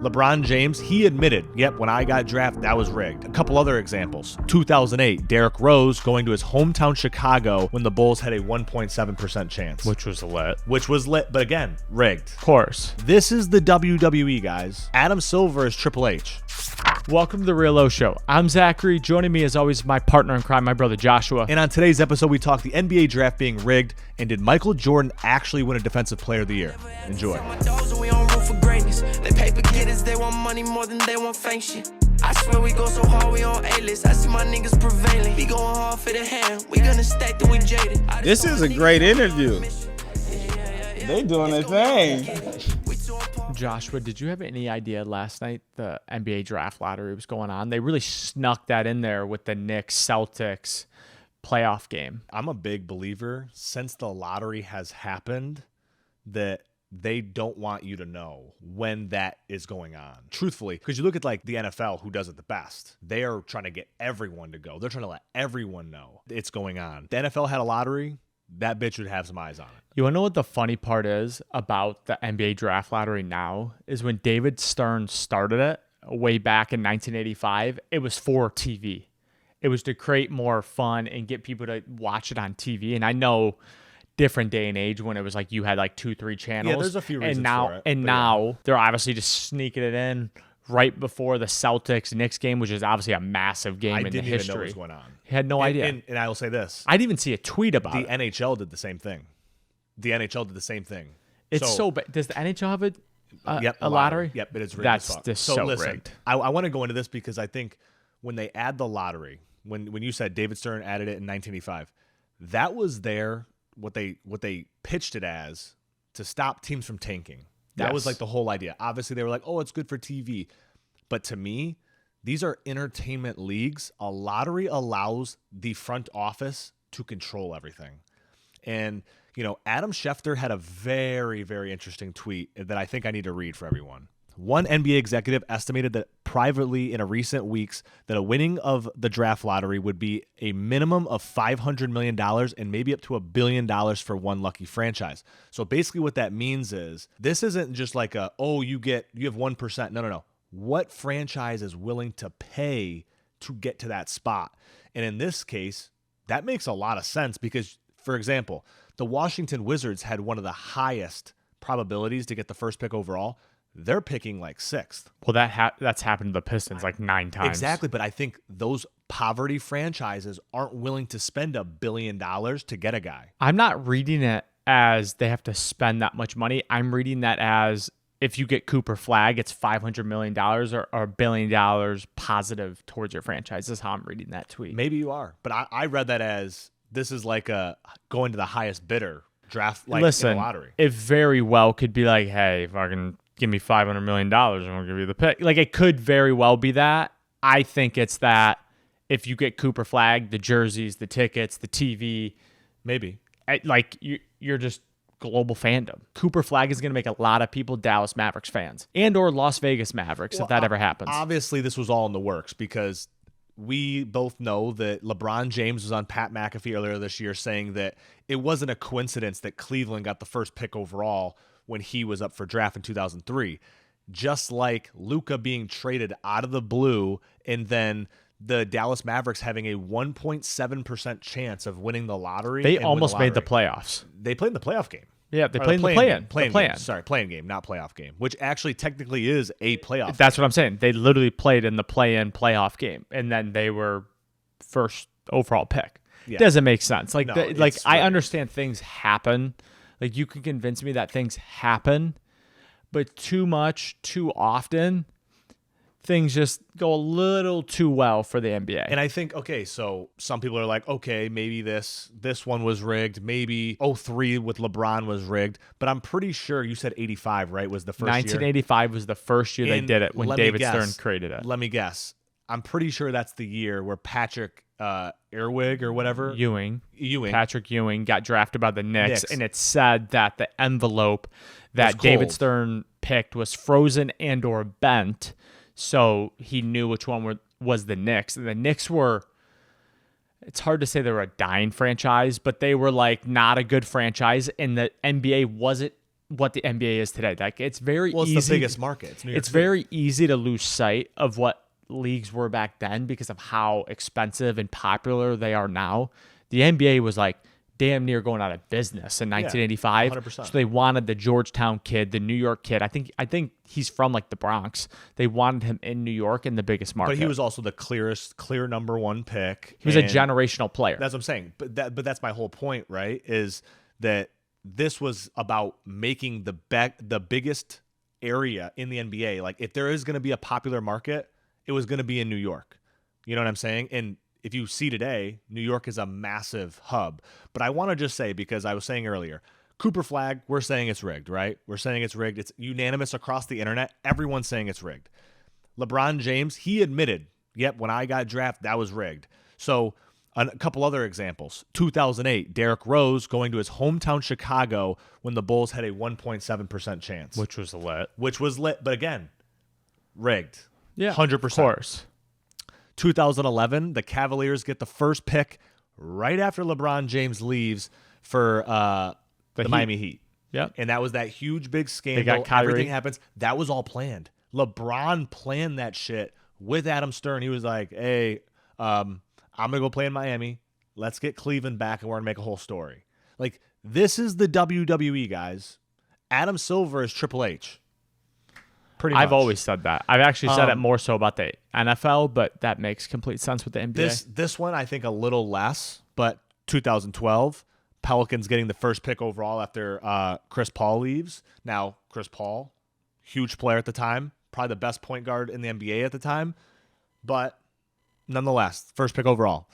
LeBron James, he admitted, yep, when I got drafted, that was rigged. A couple other examples. 2008, Derrick Rose going to his hometown Chicago when the Bulls had a 1.7% chance. Which was lit. But again, rigged. Of course. This is the WWE, guys. Adam Silver is Triple H. Welcome to the Real OShow. I'm Zachary. Joining me, as always, my partner in crime, my brother Joshua. And on today's episode, we talk the NBA draft being rigged, and did Michael Jordan actually win a Defensive Player of the Year? Enjoy. They want money more than they want fame shit. I swear we go so hard, we on A-list. I see my niggas prevailing. We going hard for the hand. We gonna stack till we jaded. This is a great interview. They doing their thing. Joshua, did you have any idea last night the NBA draft lottery was going on? They really snuck that in there with the Knicks-Celtics playoff game. I'm a big believer, since the lottery has happened, that they don't want you to know when that is going on. Truthfully, because you look at like the NFL, who does it the best. They are trying to get everyone to go. They're trying to let everyone know it's going on. The NFL had a lottery, that bitch would have some eyes on it. You want to know what the funny part is about the NBA draft lottery now? Is when David Stern started it way back in 1985, it was for TV. It was to create more fun and get people to watch it on TV. And I know different day and age when it was like you had like 2-3 channels. Yeah, there's a few reasons for it. And now they're obviously just sneaking it in right before the Celtics-Knicks game, which is obviously a massive game in the history. I didn't even know what was going on. Had no idea. And I will say this. I didn't even see a tweet about it. The NHL did the same thing. It's so bad. Does the NHL have a lottery? Yep, but it's rigged. That's as fuck. just so so listen, rigged. I want to go into this because I think when they add the lottery, when you said David Stern added it in 1985, that was what they pitched it as to stop teams from tanking. That was like the whole idea. Obviously, they were like, oh, it's good for TV. But to me, these are entertainment leagues. A lottery allows the front office to control everything. And, Adam Schefter had a very, very interesting tweet that I think I need to read for everyone. One NBA executive estimated that privately in recent weeks that a winning of the draft lottery would be a minimum of $500 million and maybe up to $1 billion for one lucky franchise. So basically what that means is this isn't just like you have 1%. No. What franchise is willing to pay to get to that spot? And in this case, that makes a lot of sense because, for example, the Washington Wizards had one of the highest probabilities to get the first pick overall. They're picking like 6th. Well, that's happened to the Pistons like 9 times. Exactly, but I think those poverty franchises aren't willing to spend $1 billion to get a guy. I'm not reading it as they have to spend that much money. I'm reading that as if you get Cooper Flag, it's $500 million or $1 billion positive towards your franchise. This is how I'm reading that tweet. Maybe you are, but I read that as this is like going to the highest bidder draft in a lottery. It very well could be like, hey, if I can give me $500 million and we'll give you the pick. Like, it could very well be that. I think it's that if you get Cooper Flag, the jerseys, the tickets, the TV, maybe. You're just global fandom. Cooper Flag is going to make a lot of people Dallas Mavericks fans and or Las Vegas Mavericks if that ever happens. Obviously, this was all in the works because we both know that LeBron James was on Pat McAfee earlier this year saying that it wasn't a coincidence that Cleveland got the first pick overall when he was up for draft in 2003. Just like Luka being traded out of the blue and then the Dallas Mavericks having a 1.7% chance of winning the lottery. They almost made the playoffs. They played in the playoff game. Yeah, they played in the play-in. Sorry, play-in game, not playoff game, which actually technically is a playoff That's game. What I'm saying. They literally played in the play-in playoff game, and then they were first overall pick. Yeah. Doesn't make sense. I understand things happen. Like, you can convince me that things happen, but too much, too often, things just go a little too well for the NBA. And I think, okay, so some people are like, okay, maybe this one was rigged. Maybe 03 with LeBron was rigged. But I'm pretty sure you said 85, right, was the first 1985 was the first year they did it when David Stern created it. Let me guess. I'm pretty sure that's the year where Patrick Earwig or whatever. Patrick Ewing got drafted by the Knicks. And it said that the envelope that David Stern picked was frozen and or bent. So he knew which one was the Knicks. And the Knicks were, it's hard to say they were a dying franchise, but they were like not a good franchise. And the NBA wasn't what the NBA is today. Like it's very well, it's easy. the biggest market. It's New York City. Very easy to lose sight of what leagues were back then because of how expensive and popular they are now. The NBA was like damn near going out of business in 1985. 100%. So they wanted the Georgetown kid, the New York kid. I think he's from like the Bronx. They wanted him in New York in the biggest market. But he was also the clear number one pick. He was a generational player. That's what I'm saying. But that's my whole point, right? Is that this was about making the biggest area in the NBA. Like if there is going to be a popular market, it was going to be in New York. You know what I'm saying? And if you see today, New York is a massive hub. But I want to just say, because I was saying earlier, Cooper Flag, we're saying it's rigged, right? We're saying it's rigged. It's unanimous across the internet. Everyone's saying it's rigged. LeBron James, he admitted, yep, when I got drafted, that was rigged. So a couple other examples. 2008, Derrick Rose going to his hometown Chicago when the Bulls had a 1.7% chance. Which was lit. But again, rigged. Yeah, 100%. Of course. 2011, the Cavaliers get the first pick right after LeBron James leaves for the Miami Heat. Yep. And that was that huge, big scandal. They got Kyrie. Everything happens. That was all planned. LeBron planned that shit with Adam Stern. He was like, hey, I'm going to go play in Miami. Let's get Cleveland back, and we're going to make a whole story. Like, this is the WWE, guys. Adam Silver is Triple H. Pretty much. I've always said that. I've actually said it more so about the NFL, but that makes complete sense with the NBA. This one, I think a little less, but 2012, Pelicans getting the first pick overall after Chris Paul leaves. Now, Chris Paul, huge player at the time, probably the best point guard in the NBA at the time, but nonetheless, first pick overall.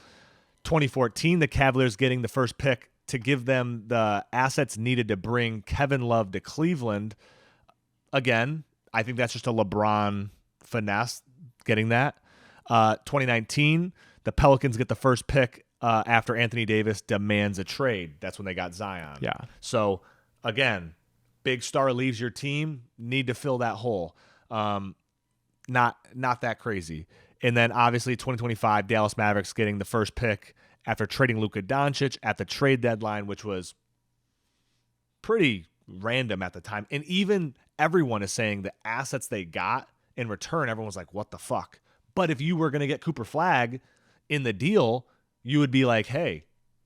2014, the Cavaliers getting the first pick to give them the assets needed to bring Kevin Love to Cleveland. Again, I think that's just a LeBron finesse getting that. 2019, the Pelicans get the first pick after Anthony Davis demands a trade. That's when they got Zion. Yeah. So, again, big star leaves your team, need to fill that hole. Not that crazy. And then, obviously, 2025, Dallas Mavericks getting the first pick after trading Luka Doncic at the trade deadline, which was pretty random at the time. And even everyone is saying the assets they got in return, everyone's like, what the fuck? But if you were going to get Cooper Flag in the deal, you would be like, hey,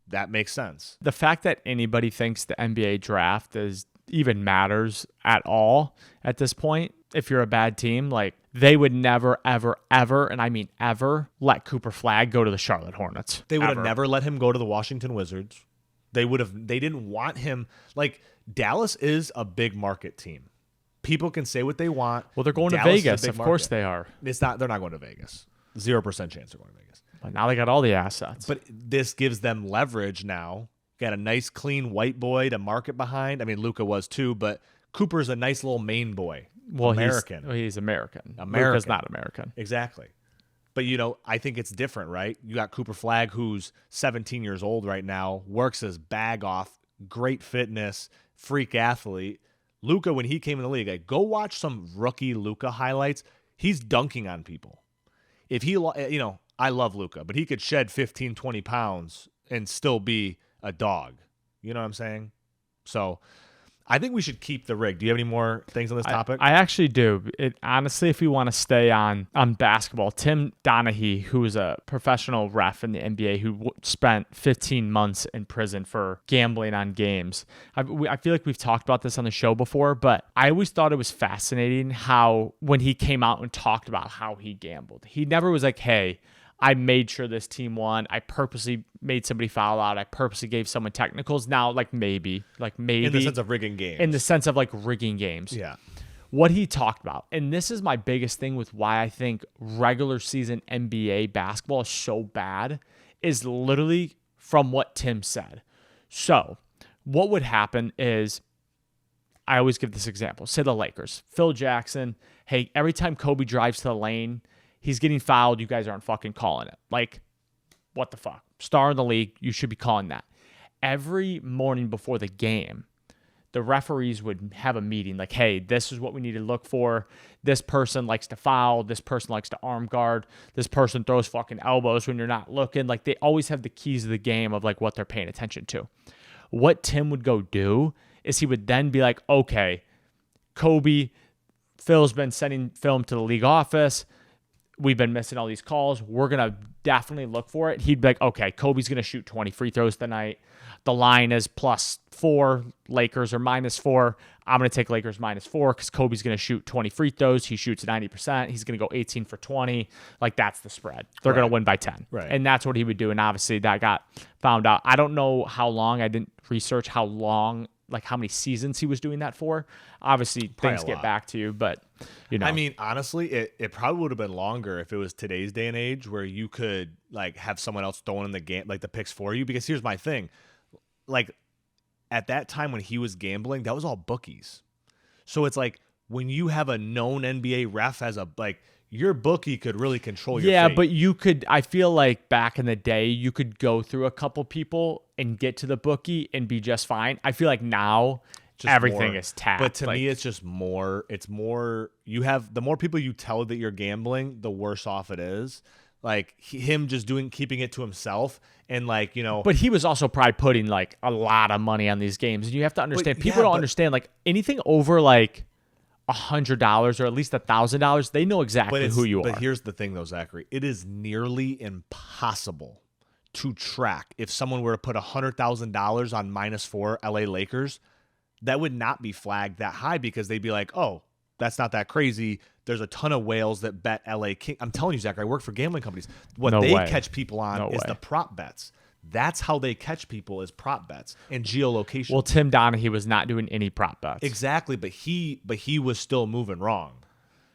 that makes sense. The fact that anybody thinks the NBA draft even matters at all at this point, if you're a bad team, like they would never, ever, ever, and I mean ever, let Cooper Flag go to the Charlotte Hornets. They would have never let him go to the Washington Wizards. They didn't want him. Like, Dallas is a big market team. People can say what they want. Well, they're going Dallas to Vegas. Of course market. they are. They're not going to Vegas. 0% chance they're going to Vegas. But now they got all the assets. But this gives them leverage now. Got a nice, clean white boy to market behind. I mean, Luka was too, but Cooper's a nice little Maine boy. Well, American. He's American. Luka's not American. Exactly. But, I think it's different, right? You got Cooper Flag, who's 17 years old right now, works his bag off, great fitness, freak athlete. Luka, when he came in the league, like, go watch some rookie Luka highlights. He's dunking on people. If he, I love Luka, but he could shed 15, 20 pounds and still be a dog. You know what I'm saying? So I think we should keep the rig. Do you have any more things on this topic? I actually do. Honestly, if we want to stay on basketball, Tim Donaghy, who is a professional ref in the NBA who spent 15 months in prison for gambling on games. I feel like we've talked about this on the show before, but I always thought it was fascinating how when he came out and talked about how he gambled, he never was like, hey, I made sure this team won. I purposely made somebody foul out. I purposely gave someone technicals. Now, maybe. In the sense of rigging games. In the sense of, rigging games. Yeah. What he talked about, and this is my biggest thing with why I think regular season NBA basketball is so bad, is literally from what Tim said. So, what would happen is, I always give this example. Say the Lakers. Phil Jackson, hey, every time Kobe drives to the lane, he's getting fouled. You guys aren't fucking calling it. What the fuck? Star in the league. You should be calling that. Every morning before the game, the referees would have a meeting. Hey, this is what we need to look for. This person likes to foul. This person likes to arm guard. This person throws fucking elbows when you're not looking. They always have the keys of the game of what they're paying attention to. What Tim would go do is he would then be like, okay, Kobe, Phil's been sending film to the league office. We've been missing all these calls. We're going to definitely look for it. He'd be like, okay, Kobe's going to shoot 20 free throws tonight. The line is +4. Lakers are -4. I'm going to take Lakers -4 because Kobe's going to shoot 20 free throws. He shoots 90%. He's going to go 18 for 20. Like, that's the spread. They're going to win by 10. Right. And that's what he would do. And obviously that got found out. I don't know how long. I didn't research how long, like how many seasons he was doing that for. Obviously, things get back to you, but you know. I mean, honestly, it probably would have been longer if it was today's day and age where you could like have someone else throwing in the game, like the picks for you. Because here's my thing, like at that time when he was gambling, that was all bookies. So it's like when you have a known NBA ref as a like. Your bookie could really control your fate. But you could, I feel like back in the day, you could go through a couple people and get to the bookie and be just fine. I feel like now just everything is tapped. But to me, it's just more, you have, the more people you tell that you're gambling, the worse off it is. Like him just keeping it to himself and like, you know. But he was also probably putting like a lot of money on these games. And you have to understand, people don't understand like anything over like $100 or at least $1,000, they know exactly who you are. But here's the thing, though, Zachary. It is nearly impossible to track if someone were to put $100,000 on -4 LA Lakers. That would not be flagged that high because they'd be like, "Oh, that's not that crazy." There's a ton of whales that bet LA King. I'm telling you, Zachary, I work for gambling companies. What catch people on is the prop bets. That's how they catch people is prop bets and geolocation. Well, Tim Donaghy was not doing any prop bets. Exactly, but he was still moving wrong.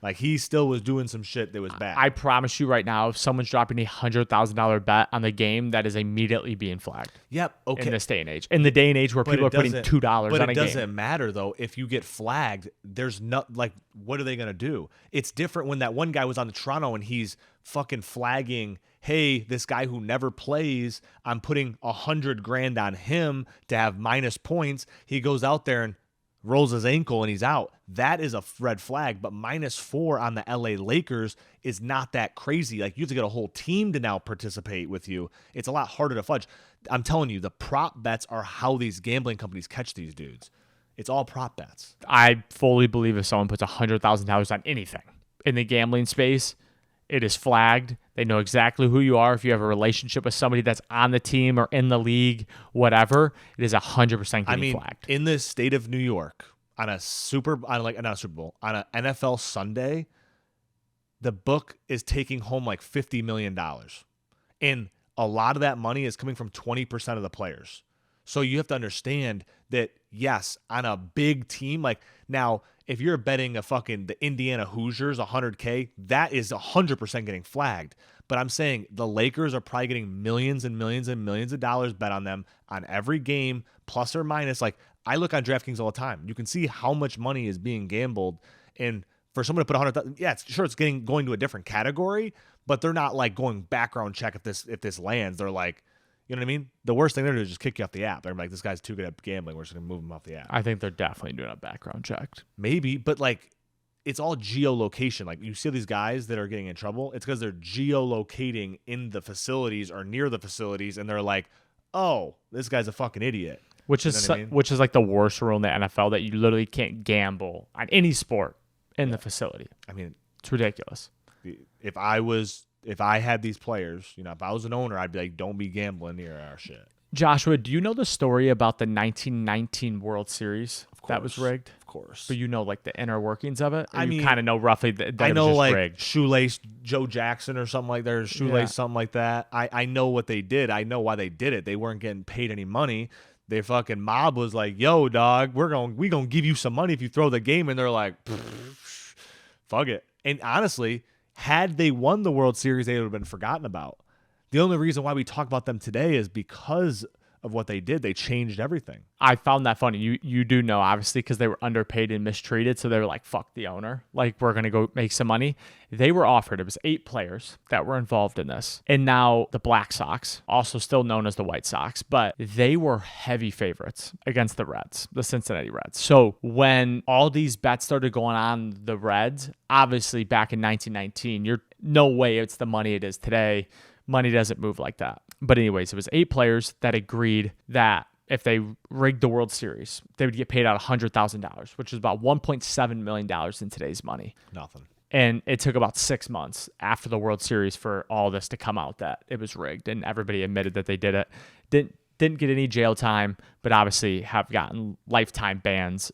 Like he still was doing some shit that was bad. I promise you right now, if someone's dropping $100,000 bet on the game, that is immediately being flagged. Yep. Okay. In this day and age. In the day and age where people are putting $2 on a game. But it doesn't matter though. If you get flagged, there's not like, what are they gonna do? It's different when that one guy was on the Toronto and he's fucking flagging. Hey, this guy who never plays, I'm putting $100,000 on him to have minus points. He goes out there and rolls his ankle and he's out. That is a red flag. But -4 on the LA Lakers is not that crazy. Like you have to get a whole team to now participate with you. It's a lot harder to fudge. I'm telling you, the prop bets are how these gambling companies catch these dudes. It's all prop bets. I fully believe if someone puts $100,000 on anything in the gambling space, it is flagged. They know exactly who you are. If you have a relationship with somebody that's on the team or in the league, whatever, it is 100% getting flagged. In the state of New York, on a not a Super Bowl, on an NFL Sunday, the book is taking home like $50 million. And a lot of that money is coming from 20% of the players. So you have to understand that, yes, on a big team, like now, if you're betting the Indiana Hoosiers $100K, that is 100% getting flagged. But I'm saying the Lakers are probably getting millions and millions and millions of dollars bet on them on every game, plus or minus. Like I look on DraftKings all the time. You can see how much money is being gambled. And for someone to put 100,000, yeah, it's going to a different category, but they're not like going background check if this lands. They're like, you know what I mean? The worst thing they're doing is just kick you off the app. They're like, this guy's too good at gambling. We're just going to move him off the app. I think they're definitely doing a background check. Maybe, but like, it's all geolocation. Like you see these guys that are getting in trouble. It's because they're geolocating in the facilities or near the facilities, and they're like, "Oh, this guy's a fucking idiot." Which is like the worst rule in the NFL that you literally can't gamble on any sport in the facility. I mean, it's ridiculous. If I had these players, if I was an owner, I'd be like, don't be gambling near our shit. Joshua, do you know the story about the 1919 World Series that was rigged? Of course. But you know, like the inner workings of it? I mean, you kind of know roughly that I know, it was just like rigged. Shoelace Joe Jackson or something like that, or Shoelace something like that. I know what they did. I know why they did it. They weren't getting paid any money. They fucking mob was like, yo, dog, we gonna give you some money if you throw the game. And they're like, fuck it. And honestly, had they won the World Series, they would have been forgotten about. The only reason why we talk about them today is because of what they did. They changed everything. I found that funny. You do know, obviously, because they were underpaid and mistreated. So they were like, fuck the owner. Like, we're going to go make some money. They were offered, it was 8 players that were involved in this. And now the Black Sox, also still known as the White Sox, but they were heavy favorites against the Reds, the Cincinnati Reds. So when all these bets started going on the Reds, obviously back in 1919, you're no way it's the money it is today. Money doesn't move like that. But anyways, it was 8 players that agreed that if they rigged the World Series, they would get paid out $100,000, which is about $1.7 million in today's money. Nothing. And it took about 6 months after the World Series for all this to come out that it was rigged, and everybody admitted that they did it. Didn't get any jail time, but obviously have gotten lifetime bans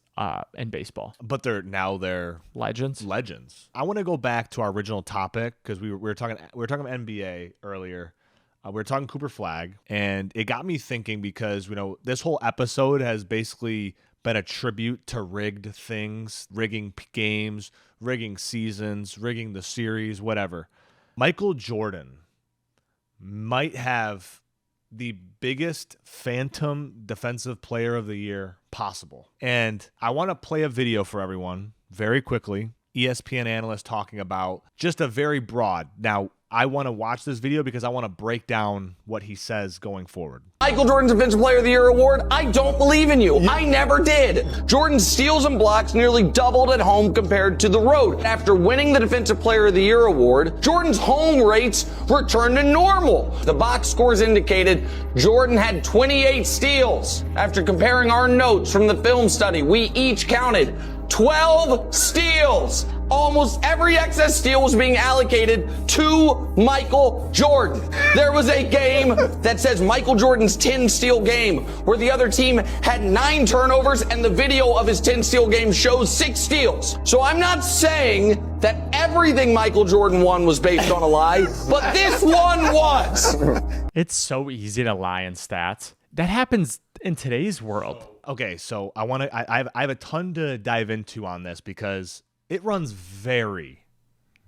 in baseball. But they're legends. I want to go back to our original topic because we were talking NBA earlier. We were talking Cooper Flagg, and it got me thinking because this whole episode has basically been a tribute to rigged things, rigging games, rigging seasons, rigging the series, whatever. Michael Jordan might have the biggest phantom defensive player of the year possible. And I want to play a video for everyone very quickly. ESPN analyst talking about just a very broad. Now, I want to watch this video because I want to break down what he says going forward. Michael Jordan's Defensive Player of the Year award, I don't believe in you. I never did. Jordan's steals and blocks nearly doubled at home compared to the road. After winning the Defensive Player of the Year award, Jordan's home rates returned to normal. The box scores indicated Jordan had 28 steals. After comparing our notes from the film study, we each counted 12 steals. Almost every excess steal was being allocated to Michael Jordan. There was a game that says Michael Jordan's 10 steal game where the other team had 9 turnovers and the video of his 10 steal game shows 6 steals. So I'm not saying that everything Michael Jordan won was based on a lie, but this one was. It's so easy to lie in stats. That happens in today's world. Okay, so I have a ton to dive into on this because it runs very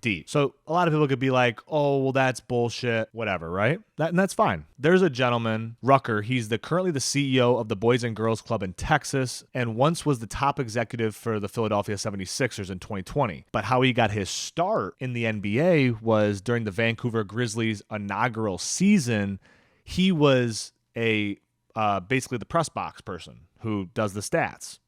deep. So a lot of people could be like, oh, well, that's bullshit, whatever, right? And that's fine. There's a gentleman, Rucker. He's currently the CEO of the Boys and Girls Club in Texas and once was the top executive for the Philadelphia 76ers in 2020. But how he got his start in the NBA was during the Vancouver Grizzlies' inaugural season. He was basically the press box person who does the stats.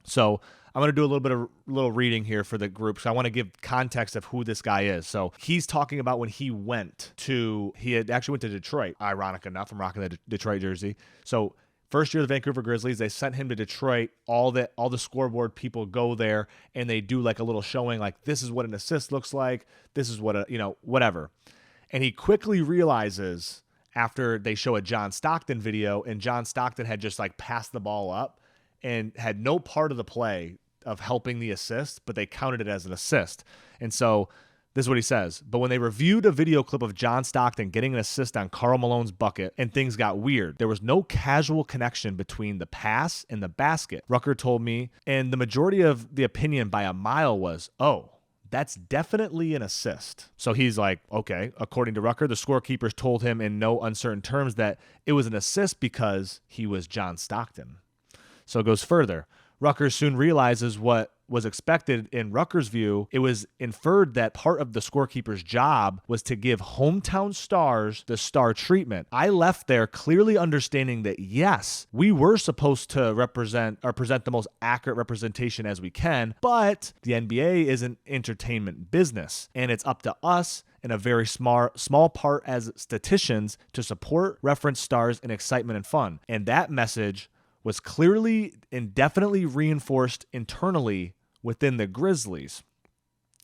So I'm going to do a little reading here for the group. So I want to give context of who this guy is. So he's talking about when he had actually went to Detroit. Ironic enough, I'm rocking the Detroit jersey. So first year of the Vancouver Grizzlies, they sent him to Detroit. All the scoreboard people go there and they do like a little showing, like this is what an assist looks like. This is what whatever. And he quickly realizes after they show a John Stockton video, and John Stockton had just like passed the ball up and had no part of the play of helping the assist, but they counted it as an assist. And so this is what he says. But when they reviewed a video clip of John Stockton getting an assist on Karl Malone's bucket and things got weird, there was no casual connection between the pass and the basket, Rucker told me. And the majority of the opinion by a mile was, oh, that's definitely an assist. So he's like, okay. According to Rucker, the scorekeepers told him in no uncertain terms that it was an assist because he was John Stockton. So it goes further. Rucker soon realizes what was expected in Rucker's view. It was inferred that part of the scorekeeper's job was to give hometown stars the star treatment. I left there clearly understanding that, yes, we were supposed to present the most accurate representation as we can, but the NBA is an entertainment business, and it's up to us in a very small part as statisticians to support reference stars in excitement and fun. And that message was clearly and definitely reinforced internally within the Grizzlies.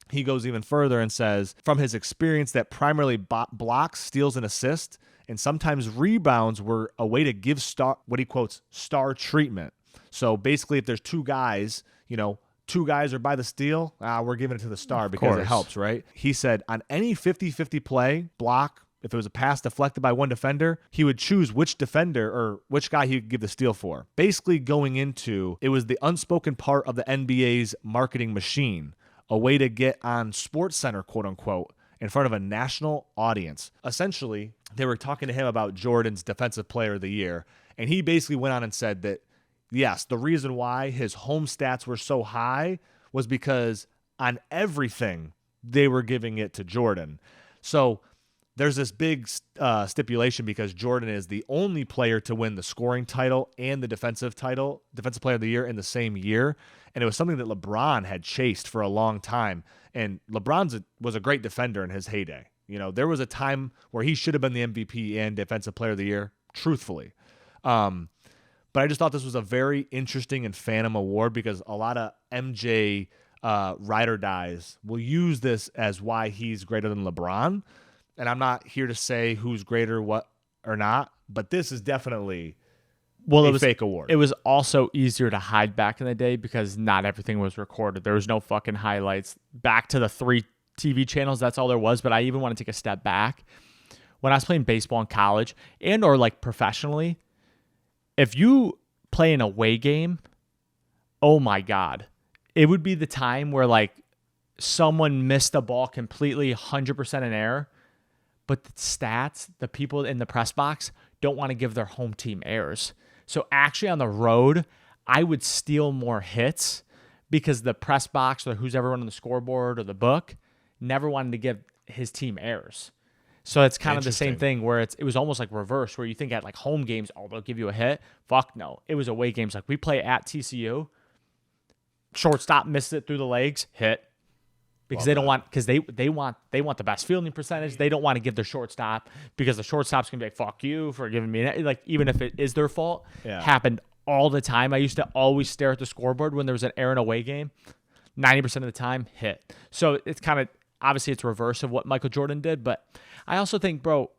He goes even further and says, from his experience that primarily blocks, steals, and assists, and sometimes rebounds were a way to give what he quotes, star treatment. So basically, if there's two guys are by the steal, we're giving it to the star because it helps, right? He said, on any 50-50 play, block, if it was a pass deflected by one defender, he would choose which defender or which guy he would give the steal for. Basically going into, it was the unspoken part of the NBA's marketing machine, a way to get on SportsCenter, quote unquote, in front of a national audience. Essentially, they were talking to him about Jordan's Defensive Player of the Year, and he basically went on and said that, yes, the reason why his home stats were so high was because on everything, they were giving it to Jordan. So there's this big stipulation because Jordan is the only player to win the scoring title and the defensive Player of the Year in the same year. And it was something that LeBron had chased for a long time. And LeBron was a great defender in his heyday. There was a time where he should have been the MVP and Defensive Player of the Year, truthfully. But I just thought this was a very interesting and phantom award because a lot of MJ ride or dies will use this as why he's greater than LeBron. And I'm not here to say who's greater, what or not, but this is definitely a fake award. It was also easier to hide back in the day because not everything was recorded. There was no fucking highlights. Back to the 3 TV channels, that's all there was. But I even want to take a step back. When I was playing baseball in college and or like professionally, if you play an away game, oh my God, it would be the time where like someone missed a ball completely 100% in error, but the stats, the people in the press box don't want to give their home team errors. So actually on the road, I would steal more hits because the press box or who's ever on the scoreboard or the book never wanted to give his team errors. So it's kind of the same thing where it was almost like reverse, where you think at like home games, oh, they'll give you a hit. Fuck no. It was away games. Like we play at TCU, shortstop misses it through the legs, hit. Because they don't want, because they want the best fielding percentage. They don't want to give their shortstop because the shortstop's gonna be like, fuck you for giving me that. Like even if it is their fault, happened all the time. I used to always stare at the scoreboard when there was an error in a away game. 90% of the time, hit. So it's kind of obviously it's reverse of what Michael Jordan did, but I also think, bro,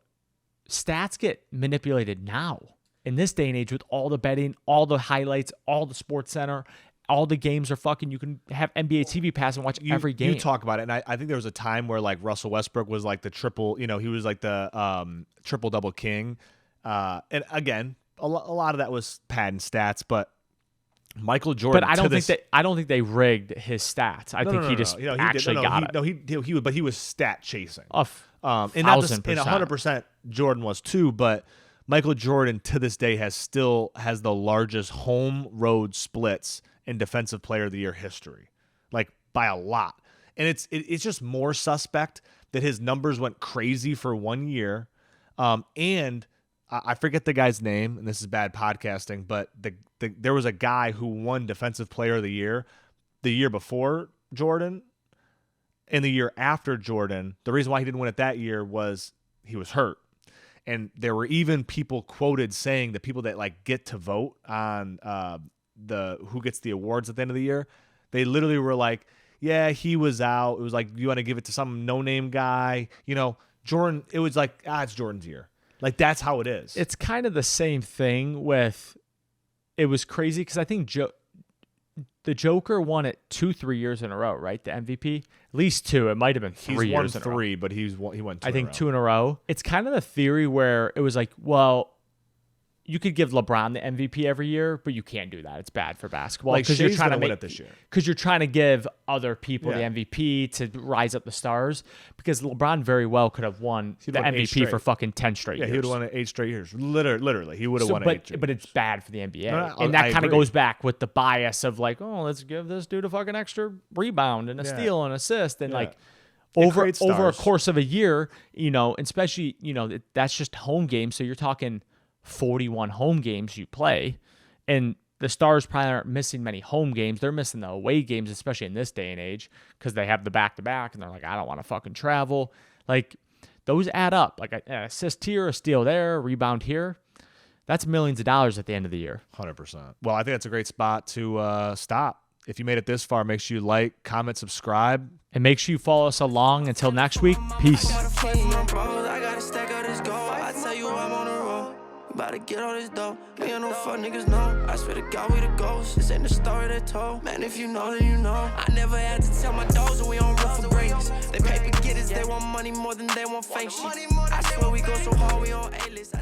stats get manipulated now in this day and age with all the betting, all the highlights, all the Sports Center. All the games are fucking, you can have NBA TV Pass and watch every game. You talk about it, and I think there was a time where like Russell Westbrook was like the triple, he was like the triple-double king. And again, a lot of that was pad and stats, but Michael Jordan. But I don't think they rigged his stats. I think he just actually got it. No, he was stat chasing. And 100% Jordan was too, but Michael Jordan to this day has the largest home road splits in Defensive Player of the Year history, like by a lot. And it's just more suspect that his numbers went crazy for 1 year. And I forget the guy's name, and this is bad podcasting, but there was a guy who won Defensive Player of the Year the year before Jordan and the year after Jordan. The reason why he didn't win it that year was he was hurt. And there were even people quoted saying the people that like get to vote on the who gets the awards at the end of the year, they literally were like, yeah, he was out. It was like, you want to give it to some no-name guy? Jordan, it was like, it's Jordan's year. Like, that's how it is. It's kind of the same thing with, it was crazy because I think the Joker won it 2-3 years in a row, right? The MVP? At least 2. It might have been 3 years in a row. He's won 3, but he won 2 I think 2 in a row. It's kind of the theory where it was like, well, you could give LeBron the MVP every year, but you can't do that. It's bad for basketball. Like Shay's going to win it this year. Because you're trying to give other people the MVP to rise up the stars. Because LeBron very well could have won the MVP for fucking 10 straight years. Yeah, he would have won it 8 straight years. Literally, he would have won it 8 straight years. But it's bad for the NBA. And that kind of goes back with the bias of like, oh, let's give this dude a fucking extra rebound and a steal and assist. And like, over a course of a year, especially, that's just home games. So you're talking 41 home games you play, and the Stars probably aren't missing many home games. They're missing the away games, especially in this day and age, because they have the back-to-back, and they're like, I don't want to fucking travel. Like, those add up. Like, an assist here, a steal there, a rebound here. That's millions of dollars at the end of the year. 100%. Well, I think that's a great spot to stop. If you made it this far, make sure you like, comment, subscribe. And make sure you follow us along. Until next week, peace. About to get all this dough. Me and no fuck niggas know. I swear to God, we the ghosts. This ain't the story they told. Man, if you know, then you know. I never had to tell my dogs that we on rough for greatness. They paper getters, they want money more than they want fake shit. I swear we go so hard, we on A-list.